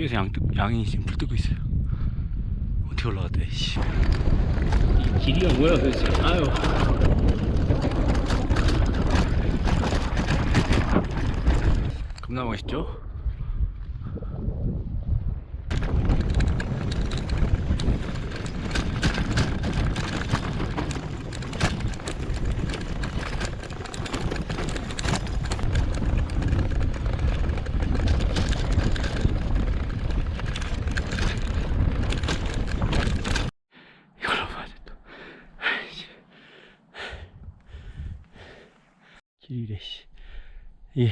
저쪽에서 양이 지금 불 뜨고 있어요. 어떻게 올라갔대? 씨. 이 길이가 뭐야 도대체? 아유. 겁나 멋있죠? 길이래 씨. 예.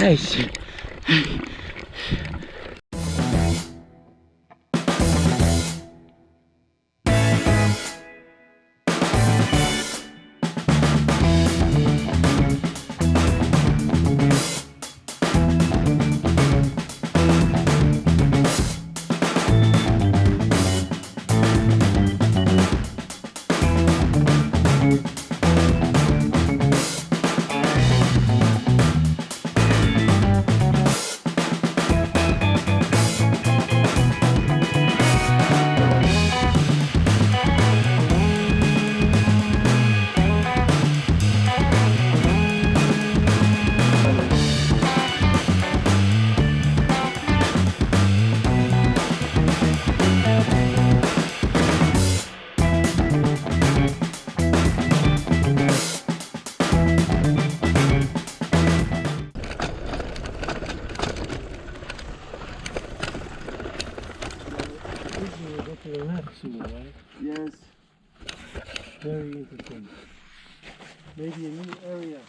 아이씨. Right? Yes. Very interesting. Maybe a new area.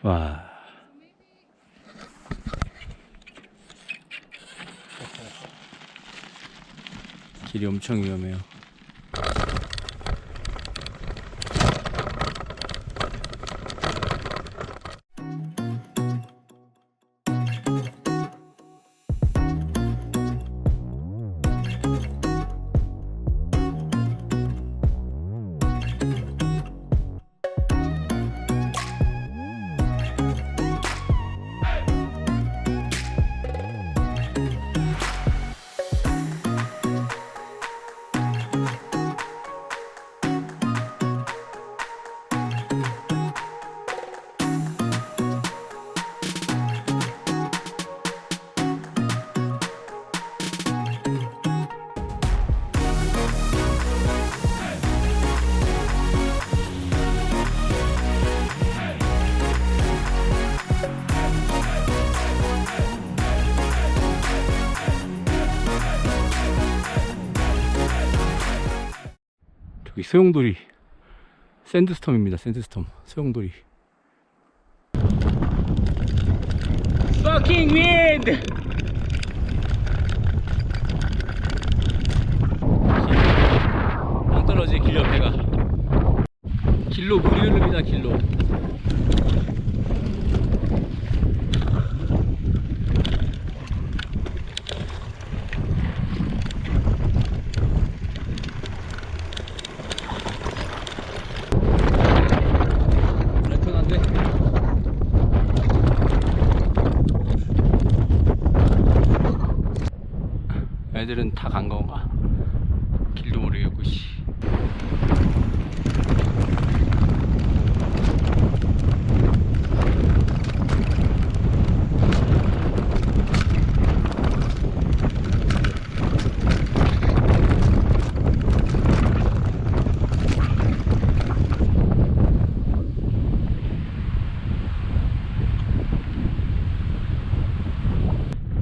와. 길이 엄청 위험해요. 여기 소용돌이 샌드스톰입니다. 샌드스톰 소용돌이. Fucking wind! 낭떠러지의 길 옆에가 길로 물이 흐릅니다. 길로. 얘네들은 다 간 건가? 길도 모르겠고 씨.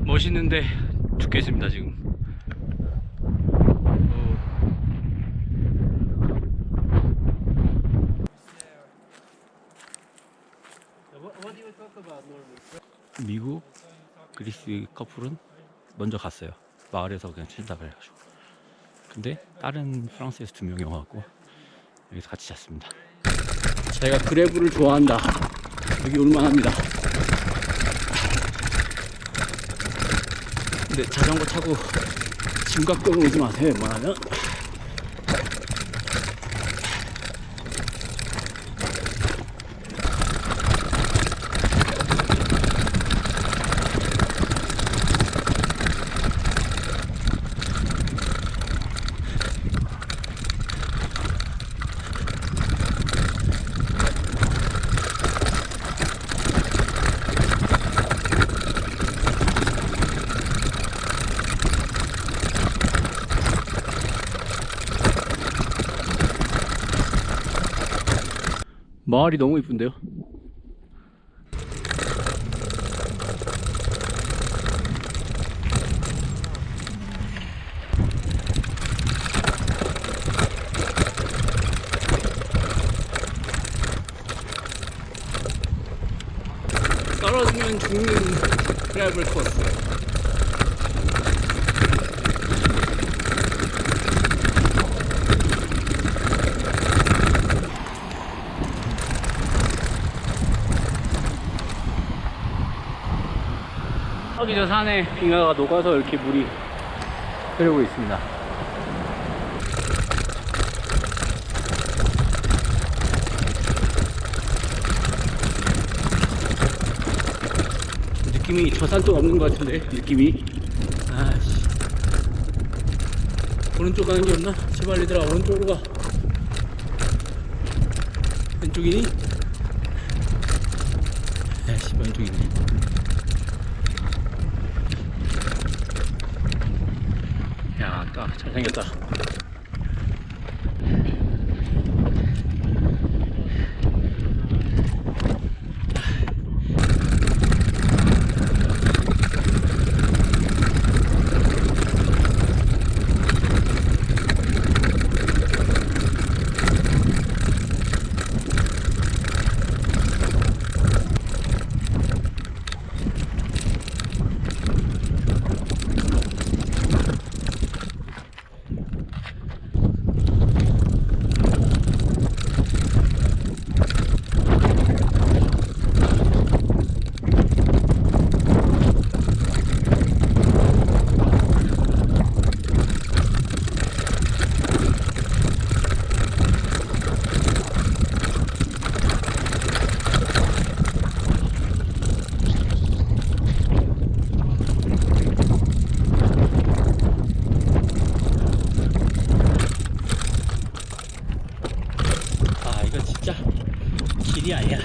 멋있는데 죽겠습니다 지금. What do you talk about normally? 미국 그리스 커플은 먼저 갔어요. 마을에서 그냥 친다 그래가지고. 근데 다른 프랑스에서 2명이 와갖고 여기서 같이 잤습니다. 제가 그래브를 좋아한다. 여기 올만합니다. 근데 자전거 타고 짐각도로 오지 마세요. 웬만하면. 마을이 너무 이쁜데요? 떨어지면 죽는 그래블 코스. 저기 저 산에 빙하가 녹아서 이렇게 물이 흐르고 있습니다. 느낌이 저 산도 없는 것 같은데 느낌이. 아씨, 오른쪽 가는 게 없나? 제발 얘들아 오른쪽으로 가. 왼쪽이니? 아씨 왼쪽이니. 야, 딱 잘생겼다. 진짜 길이 아니야.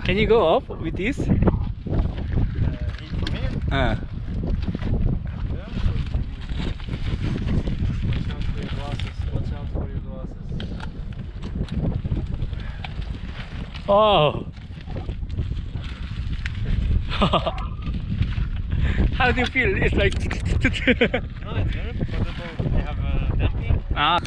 Can you go up with this? From here? Uh. Watch out for your glasses. Oh. How do you feel? It's like. No, it's very comfortable. They have a damping. Ah.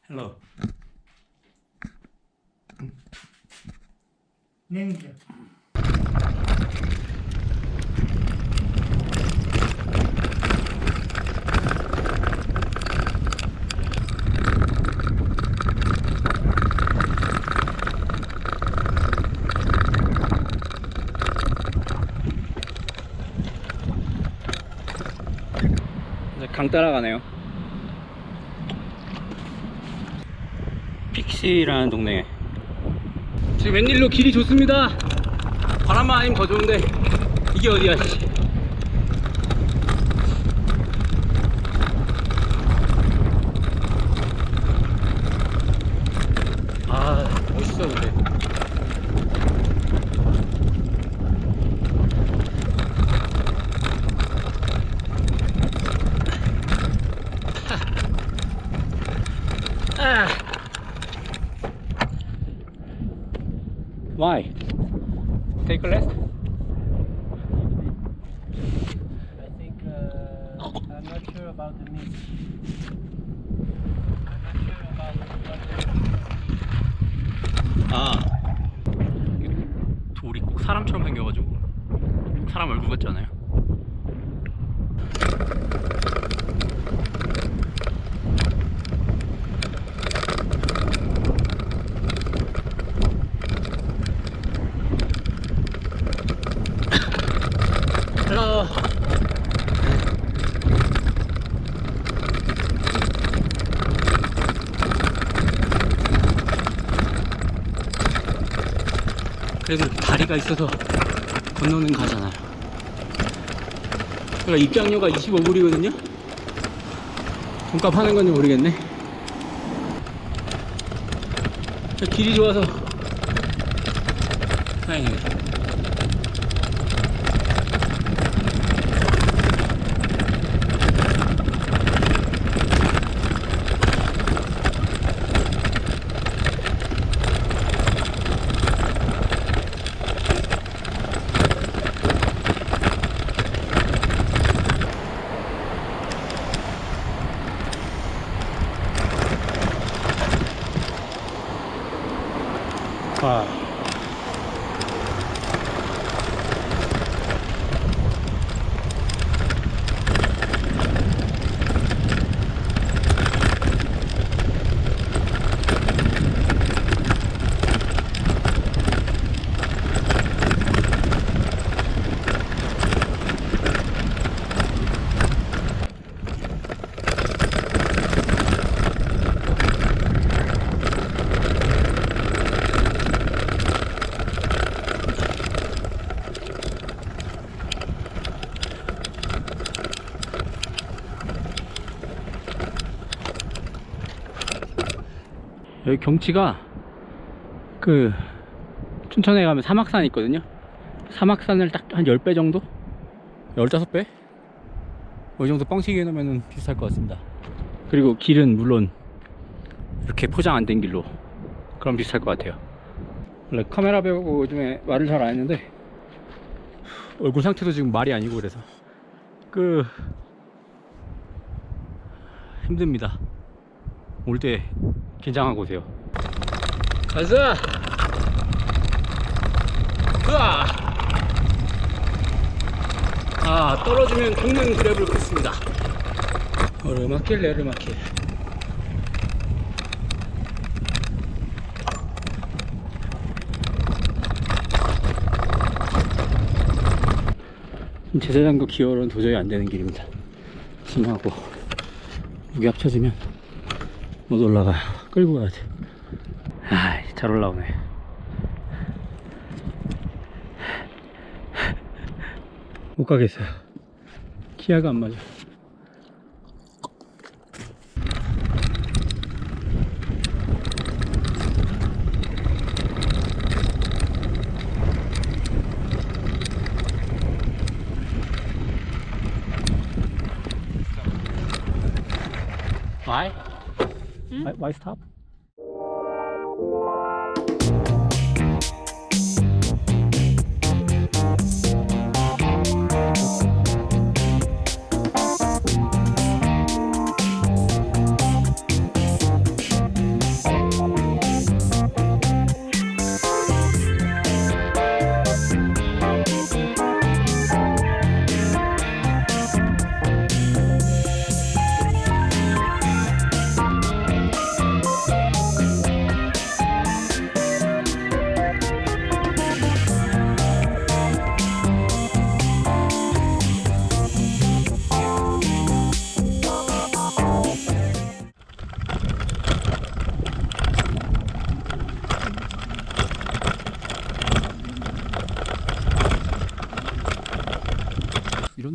Hello. Ninja. 이제 강 따라가네요. 픽시라는 동네. 지금 웬일로 길이 좋습니다. 바람만 아니면 더 좋은데 이게 어디야 씨. 아 멋있어 근데. Why? Take a rest? I think I'm not sure about the mix. I'm not sure about what 아 돌이 꼭 사람처럼 생겨가지고 사람 얼굴 같지 않아요? 헬로. 그래도 이렇게 다리가 있어서 건너는 가잖아요. 그러니까 입장료가 25불이거든요? 돈값 하는 건지 모르겠네. 길이 좋아서 다행이네. 아. 여기 경치가 그 춘천에 가면 사막산이 있거든요. 사막산을 딱 한 10배 정도? 15배? 이 정도 뻥치기 해놓으면 비슷할 것 같습니다. 그리고 길은 물론 이렇게 포장 안 된 길로, 그럼 비슷할 것 같아요. 원래 카메라 배우고 요즘에 말을 잘 안 했는데 얼굴 상태도 지금 말이 아니고 그래서 힘듭니다. 올 때 긴장하고 오세요. 가자! 으아! 아, 떨어지면 죽는 그랩을 긋습니다. 오르막길 내리막길. 제자장도 기어로는 도저히 안 되는 길입니다. 짐하고 무게 합쳐지면 못 올라가요. 끌고 가야 돼. 아, 잘 올라오네. 못 가겠어요. 기아가 안 맞아. Why? Why stop?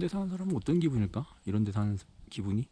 데 사는 사람은 어떤 기분일까? 이런 데 사는 기분이?